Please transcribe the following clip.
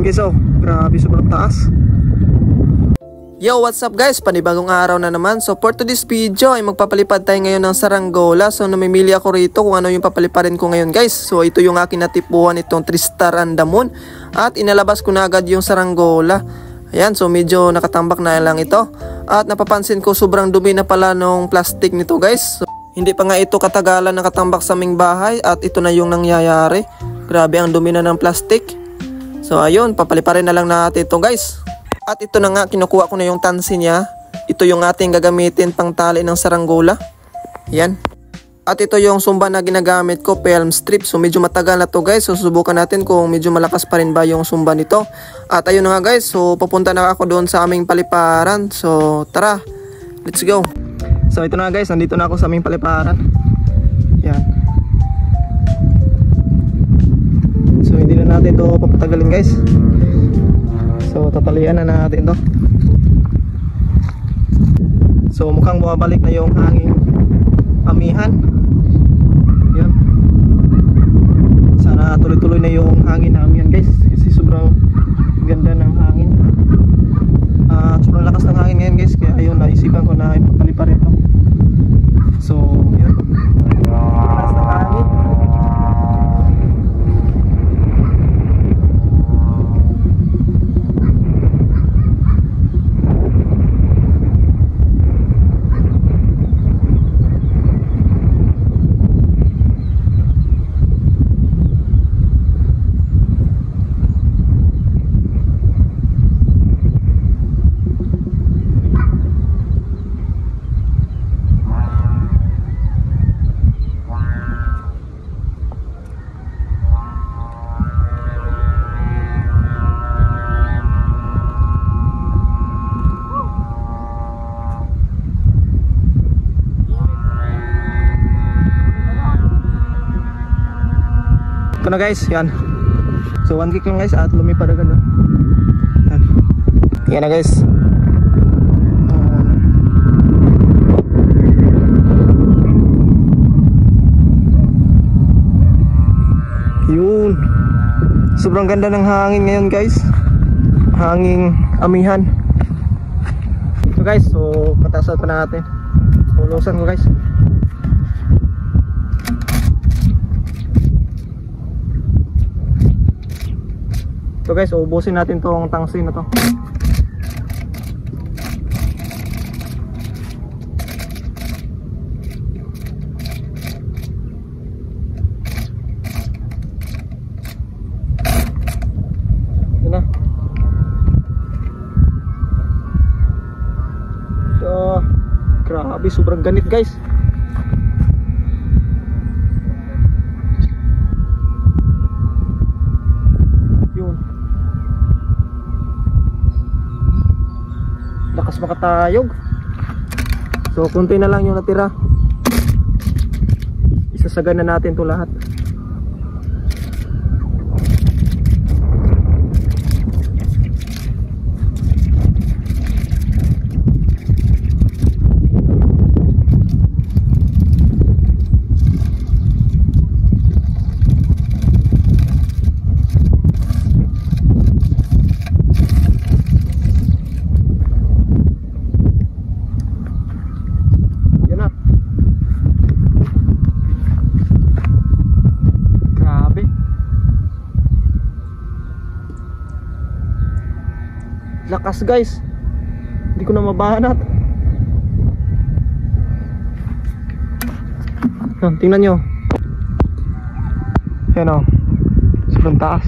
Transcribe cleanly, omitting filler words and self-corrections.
guys, oh, grabe, sobrang taas. Yo, what's up guys? Panibagong araw na naman. So for today's video ay magpapalipad tayo ngayon ng saranggola. So namimili ako rito kung ano yung papaliparin ko ngayon guys. So ito yung aking natipuan, itong 3 star and the moon. At inalabas ko na agad yung saranggola. Ayan, so medyo nakatambak na lang ito. At napapansin ko sobrang dumi na pala nung plastic nito guys. So, hindi pa nga ito katagalan nakatambak sa aming bahay at ito na yung nangyayari. Grabe ang dumi na ng plastic. So ayun, papaliparin na lang natin ito guys. At ito na nga, kinukuha ko na yung tansi niya. Ito yung ating gagamitin pang tali ng saranggola. Yan. At ito yung sumba na ginagamit ko, film strip. So medyo matagal na to guys. So susubukan natin kung medyo malakas pa rin ba yung sumba nito. At ayun na nga guys. So papunta na ako doon sa aming paliparan. So tara, let's go. So ito na guys, nandito na ako sa aming paliparan. Yan. So hindi na natin ito papatagalin guys. So tatalian na natin to. So mukhang bumabalik na yung hanging amihan. Yan. Sana tuloy-tuloy na yung hangin na amihan guys. Kasi sobrang ganda ng hangin. Sobrang lakas ng hangin ngayon guys. Kaya ayun, naisipan ko na ipapaliparin ito. So yun. Lakas ng hangin. Ito na guys, yan. So 1 kick lang guys at lumipad agad na. Yan na guys. Yun. Sobrang ganda ng hangin ngayon guys. Hanging amihan. So guys, so patasan pa natin. Pulusan ko guys. So guys, ubusin natin tong tangsi na to. Ito na. So, grabe, sobrang ganit guys. Lakas makatayog. So kunti na lang yung natira. Isasagan na natin to lahat. Lakas guys. Hindi ko na mabanat. Tingnan nyo. Yan o. Sobrang taas.